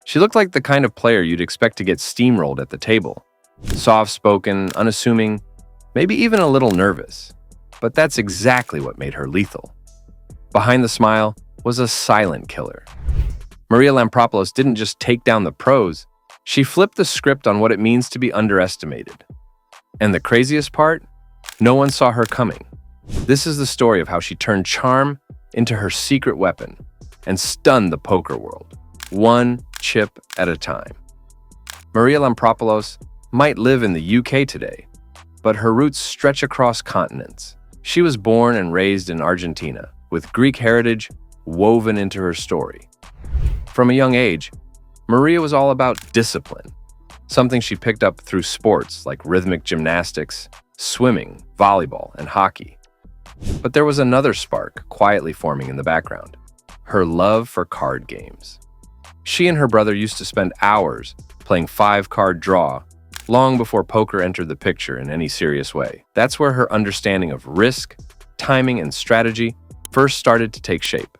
She looked like the kind of player you'd expect to get steamrolled at the table. Soft-spoken, unassuming, maybe even a little nervous. But that's exactly what made her lethal. Behind the smile was a silent killer. Maria Lampropulos didn't just take down the pros, she flipped the script on what it means to be underestimated. And the craziest part? No one saw her coming. This is the story of how she turned charm into her secret weapon and stunned the poker world, one chip at a time. Maria Lampropulos might live in the UK today, but her roots stretch across continents. She was born and raised in Argentina, with Greek heritage woven into her story. From a young age, Maria was all about discipline, something she picked up through sports like rhythmic gymnastics, swimming, volleyball, and hockey. But there was another spark quietly forming in the background: her love for card games. She and her brother used to spend hours playing five-card draw long before poker entered the picture in any serious way. That's where her understanding of risk, timing, and strategy first started to take shape.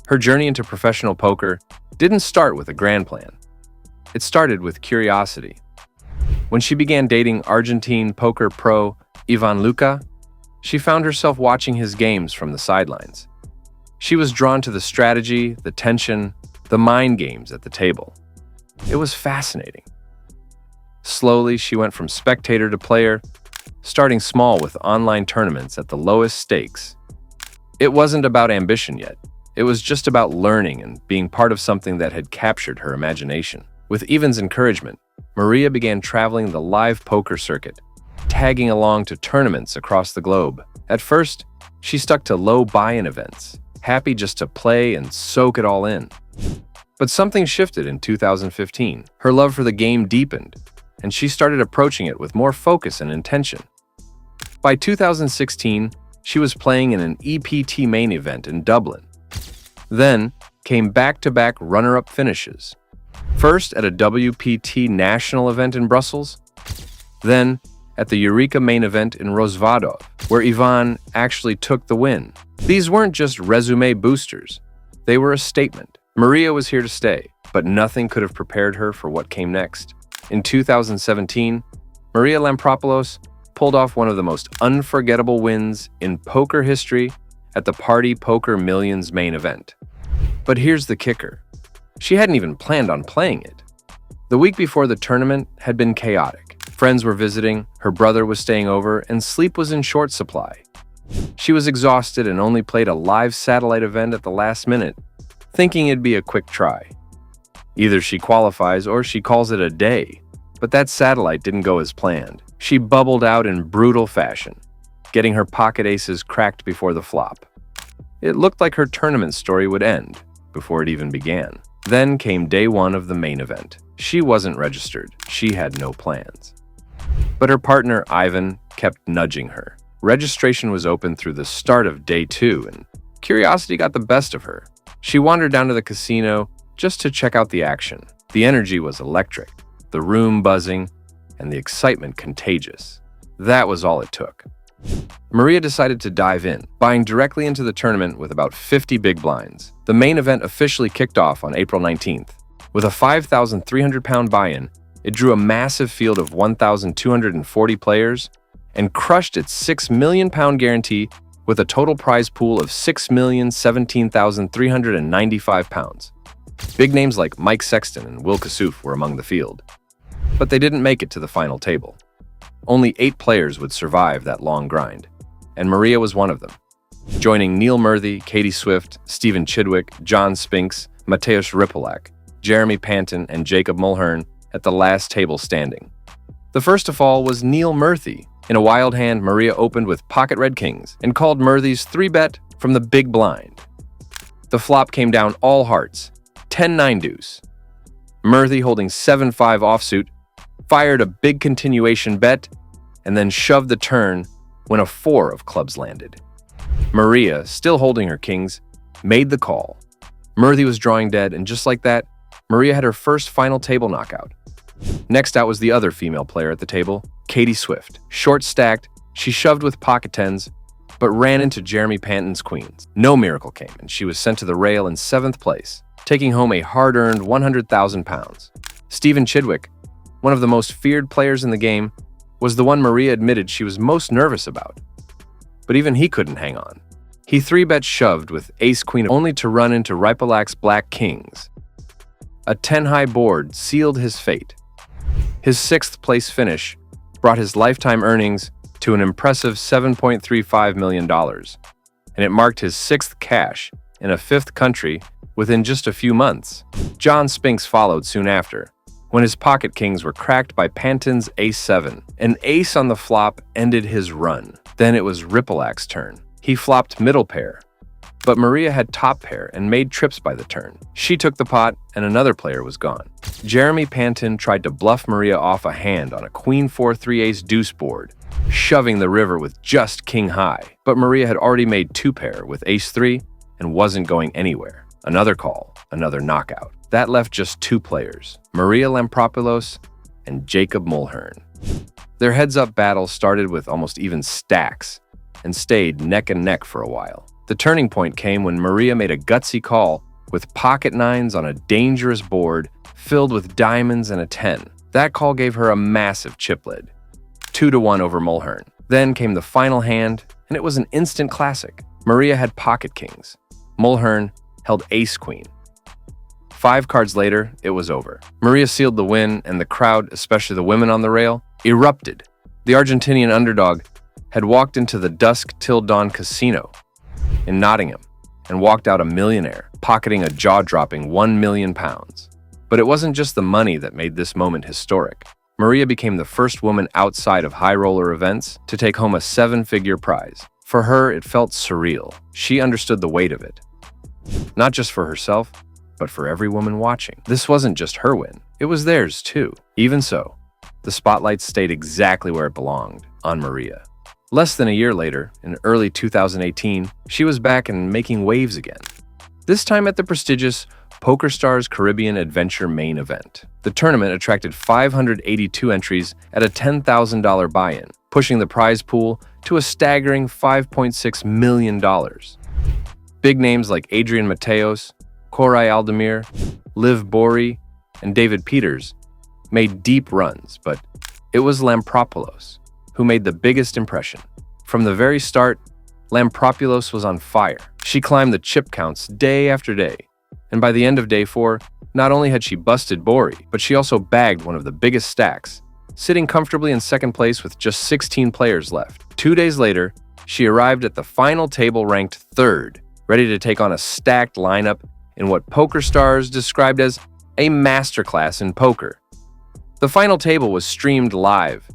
Her journey into professional poker didn't start with a grand plan. It started with curiosity. When she began dating Argentine poker pro Ivan Luca, she found herself watching his games from the sidelines. She was drawn to the strategy, the tension, the mind games at the table. It was fascinating. Slowly, she went from spectator to player, starting small with online tournaments at the lowest stakes. It wasn't about ambition yet. It was just about learning and being part of something that had captured her imagination. With Ivan's encouragement, Maria began traveling the live poker circuit, tagging along to tournaments across the globe. At first, she stuck to low buy-in events, happy just to play and soak it all in. But something shifted in 2015. Her love for the game deepened, and she started approaching it with more focus and intention. By 2016, she was playing in an EPT main event in Dublin. Then came back-to-back runner-up finishes. First at a WPT national event in Brussels, then at the Eureka main event in Rozvadov, where Ivan actually took the win. These weren't just resume boosters. They were a statement. Maria was here to stay, but nothing could have prepared her for what came next. In 2017, Maria Lampropulos pulled off one of the most unforgettable wins in poker history at the Party Poker Millions main event. But here's the kicker. She hadn't even planned on playing it. The week before the tournament had been chaotic. Friends were visiting, her brother was staying over, and sleep was in short supply. She was exhausted and only played a live satellite event at the last minute, thinking it'd be a quick try. Either she qualifies or she calls it a day. But that satellite didn't go as planned. She bubbled out in brutal fashion, getting her pocket aces cracked before the flop. It looked like her tournament story would end before it even began. Then came day one of the main event. She wasn't registered. She had no plans. But her partner, Ivan, kept nudging her. Registration was open through the start of day two, and curiosity got the best of her. She wandered down to the casino just to check out the action. The energy was electric, the room buzzing, and the excitement contagious. That was all it took. Maria decided to dive in, buying directly into the tournament with about 50 big blinds. The main event officially kicked off on April 19th. With a 5,300-pound buy-in, it drew a massive field of 1,240 players and crushed its £6 million guarantee with a total prize pool of £6,017,395. Big names like Mike Sexton and Will Kassouf were among the field. But they didn't make it to the final table. Only 8 players would survive that long grind, and Maria was one of them, joining Neil Murthy, Katie Swift, Stephen Chidwick, John Spinks, Mateusz Ripolak, Jeremy Panton, and Jacob Mulhern at the last table standing. The first to fall was Neil Murthy. In a wild hand, Maria opened with pocket red kings and called Murthy's 3-bet from the big blind. The flop came down all hearts, 10-9 deuce. Murthy, holding 7-5 offsuit, fired a big continuation bet and then shoved the turn when a 4 of clubs landed. Maria, still holding her kings, made the call. Murthy was drawing dead, and just like that, Maria had her first final table knockout. Next out was the other female player at the table, Katie Swift. Short stacked, she shoved with pocket tens, but ran into Jeremy Panton's queens. No miracle came, and she was sent to the rail in 7th place. taking home a hard-earned £100,000. Stephen Chidwick, one of the most feared players in the game, was the one Maria admitted she was most nervous about. But even he couldn't hang on. He 3-bet shoved with ace-queen only to run into Ripolak's black kings. A 10-high board sealed his fate. His 6th-place finish brought his lifetime earnings to an impressive $7.35 million, and it marked his 6th cash in a 5th country within just a few months. John Spinks followed soon after, when his pocket kings were cracked by Panton's ace-7. An ace on the flop ended his run. Then it was Ripolak's turn. He flopped middle pair, but Maria had top pair and made trips by the turn. She took the pot, and another player was gone. Jeremy Panton tried to bluff Maria off a hand on a queen 4-3 ace deuce board, shoving the river with just king high. But Maria had already made 2-pair with ace-3 and wasn't going anywhere. Another call, another knockout. That left just 2 players, Maria Lampropulos and Jacob Mulhern. Their heads-up battle started with almost even stacks and stayed neck and neck for a while. The turning point came when Maria made a gutsy call with pocket 9s on a dangerous board filled with diamonds and a 10. That call gave her a massive chip lead, 2-1 over Mulhern. Then came the final hand, and it was an instant classic. Maria had pocket kings. Mulhern held ace-queen. 5 cards later, it was over. Maria sealed the win, and the crowd, especially the women on the rail, erupted. The Argentinian underdog had walked into the Dusk Till Dawn casino in Nottingham and walked out a millionaire, pocketing a jaw-dropping £1 million. But it wasn't just the money that made this moment historic. Maria became the first woman outside of high roller events to take home a 7-figure prize. For her, it felt surreal. She understood the weight of it. Not just for herself, but for every woman watching. This wasn't just her win. It was theirs, too. Even so, the spotlight stayed exactly where it belonged, on Maria. Less than a year later, in early 2018, she was back and making waves again. This time at the prestigious PokerStars Caribbean Adventure main event. The tournament attracted 582 entries at a $10,000 buy-in, pushing the prize pool to a staggering $5.6 million. Big names like Adrian Mateos, Koray Aldemir, Liv Bory, and David Peters made deep runs, but it was Lampropulos who made the biggest impression. From the very start, Lampropulos was on fire. She climbed the chip counts day after day, and by the end of day 4, not only had she busted Bory, but she also bagged one of the biggest stacks, sitting comfortably in 2nd place with just 16 players left. 2 days later, she arrived at the final table ranked 3rd, ready to take on a stacked lineup in what PokerStars described as a masterclass in poker. The final table was streamed live,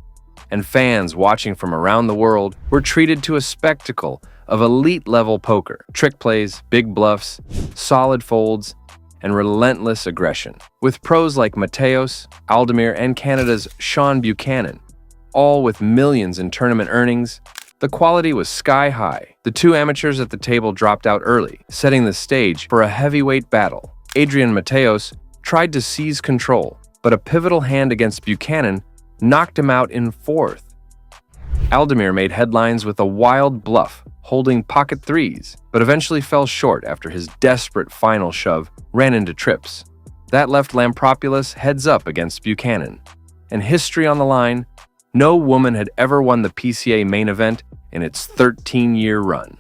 and fans watching from around the world were treated to a spectacle of elite-level poker. Trick plays, big bluffs, solid folds, and relentless aggression. With pros like Mateos, Aldemir, and Canada's Sean Buchanan, all with millions in tournament earnings, the quality was sky-high. The 2 amateurs at the table dropped out early, setting the stage for a heavyweight battle. Adrian Mateos tried to seize control, but a pivotal hand against Buchanan knocked him out in 4th. Aldemir made headlines with a wild bluff, holding pocket 3s, but eventually fell short after his desperate final shove ran into trips. That left Lampropulos heads up against Buchanan. And history on the line, no woman had ever won the PCA main event in its 13-year run.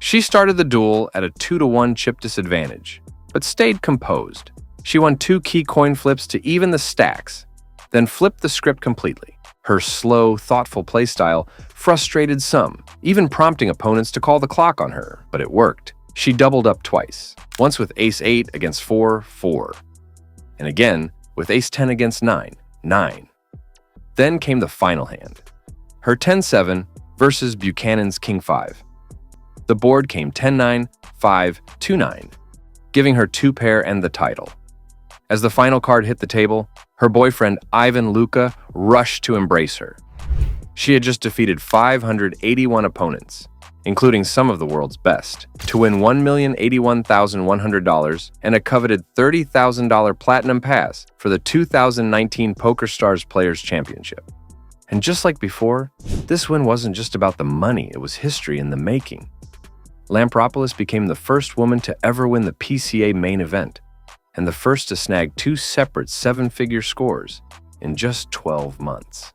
She started the duel at a 2-1 chip disadvantage, but stayed composed. She won 2 key coin flips to even the stacks, then flipped the script completely. Her slow, thoughtful playstyle frustrated some, even prompting opponents to call the clock on her, but it worked. She doubled up twice, once with ace-8 against 4-4, and again with ace-10 against 9-9. Then came the final hand, her 10-7 versus Buchanan's king-5. The board came 10-9, 5-2-9, giving her 2-pair and the title. As the final card hit the table, her boyfriend Ivan Luka rushed to embrace her. She had just defeated 581 opponents, including some of the world's best, to win $1,081,100 and a coveted $30,000 platinum pass for the 2019 PokerStars Players Championship. And just like before, this win wasn't just about the money, it was history in the making. Lampropulos became the first woman to ever win the PCA main event and the first to snag two separate seven-figure scores in just 12 months.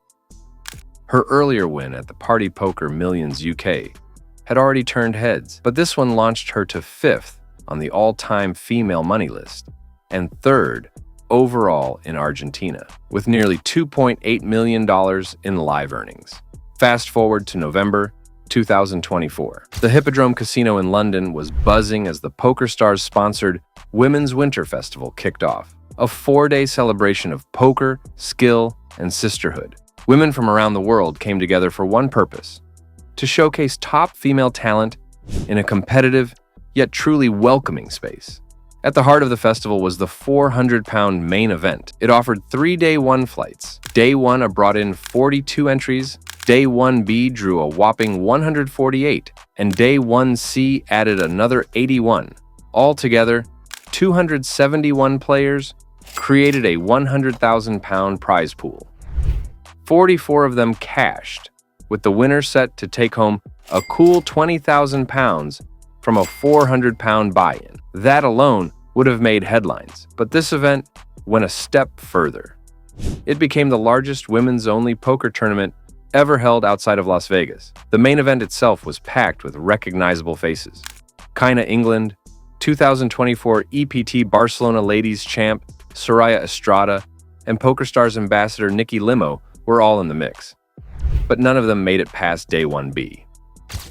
Her earlier win at the Party Poker Millions UK had already turned heads, but this one launched her to 5th on the all-time female money list and 3rd overall in Argentina, with nearly $2.8 million in live earnings. Fast forward to November 2024. The Hippodrome Casino in London was buzzing as the PokerStars-sponsored Women's Winter Festival kicked off, a 4-day celebration of poker, skill, and sisterhood. Women from around the world came together for one purpose: to showcase top female talent in a competitive, yet truly welcoming space. At the heart of the festival was the 400-pound main event. It offered 3 Day 1 flights. Day 1 brought in 42 entries, Day 1B drew a whopping 148, and Day 1C added another 81. Altogether, 271 players created a £100,000 prize pool. 44 of them cashed, with the winner set to take home a cool £20,000 from a 400-pound buy-in. That alone would have made headlines, but this event went a step further. It became the largest women's-only poker tournament ever held outside of Las Vegas. The main event itself was packed with recognizable faces. China England, 2024 EPT Barcelona Ladies Champ Soraya Estrada, and PokerStars ambassador Nikki Limo were all in the mix. But none of them made it past Day 1B.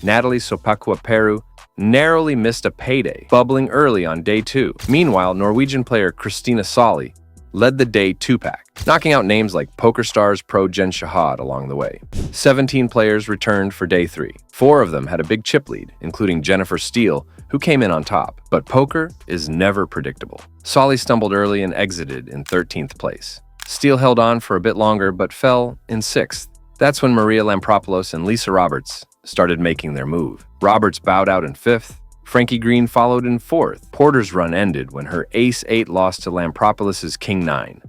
Natalie Sopakua Peru narrowly missed a payday, bubbling early on Day 2. Meanwhile, Norwegian player Christina Solli led the Day 2-pack, knocking out names like PokerStars pro Jen Shahad along the way. 17 players returned for Day 3. 4 of them had a big chip lead, including Jennifer Steele, who came in on top. But poker is never predictable. Solli stumbled early and exited in 13th place. Steele held on for a bit longer, but fell in 6th. That's when Maria Lampropulos and Lisa Roberts started making their move. Roberts bowed out in 5th. Frankie Green followed in 4th. Porter's run ended when her Ace-8 lost to Lampropulos' King-9,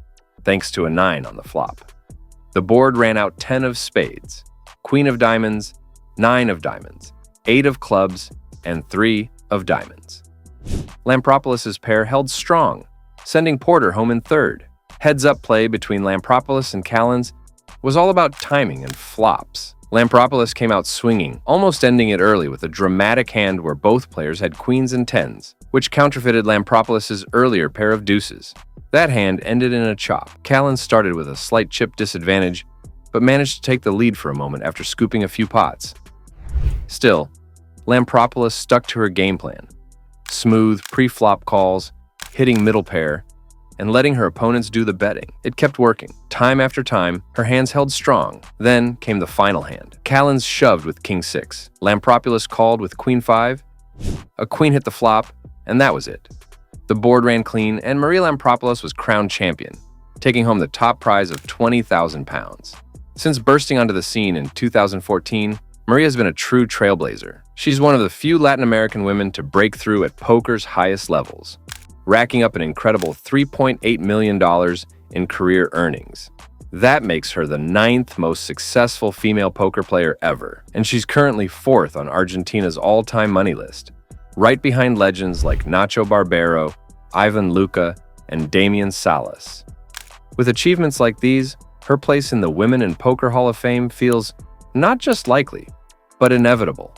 thanks to a 9 on the flop. The board ran out 10 of spades, Queen of Diamonds, 9 of diamonds, 8 of clubs, and 3 of diamonds. Lampropulos' pair held strong, sending Porter home in 3rd. Heads-up play between Lampropulos and Callens was all about timing and flops. Lampropulos came out swinging, almost ending it early with a dramatic hand where both players had queens and tens, which counterfeited Lampropulos' earlier pair of deuces. That hand ended in a chop. Callens started with a slight chip disadvantage, but managed to take the lead for a moment after scooping a few pots. Still, Lampropulos stuck to her game plan: smooth pre-flop calls, hitting middle pair, and letting her opponents do the betting. It kept working. Time after time, her hands held strong. Then came the final hand. Callens shoved with King-6. Lampropulos called with Queen-5. A queen hit the flop, and that was it. The board ran clean, and Maria Lampropulos was crowned champion, taking home the top prize of £20,000. Since bursting onto the scene in 2014, Maria's been a true trailblazer. She's one of the few Latin American women to break through at poker's highest levels, racking up an incredible $3.8 million in career earnings. That makes her the 9th most successful female poker player ever, and she's currently 4th on Argentina's all-time money list, right behind legends like Nacho Barbero, Ivan Luca, and Damian Salas. With achievements like these, her place in the Women in Poker Hall of Fame feels not just likely, but inevitable.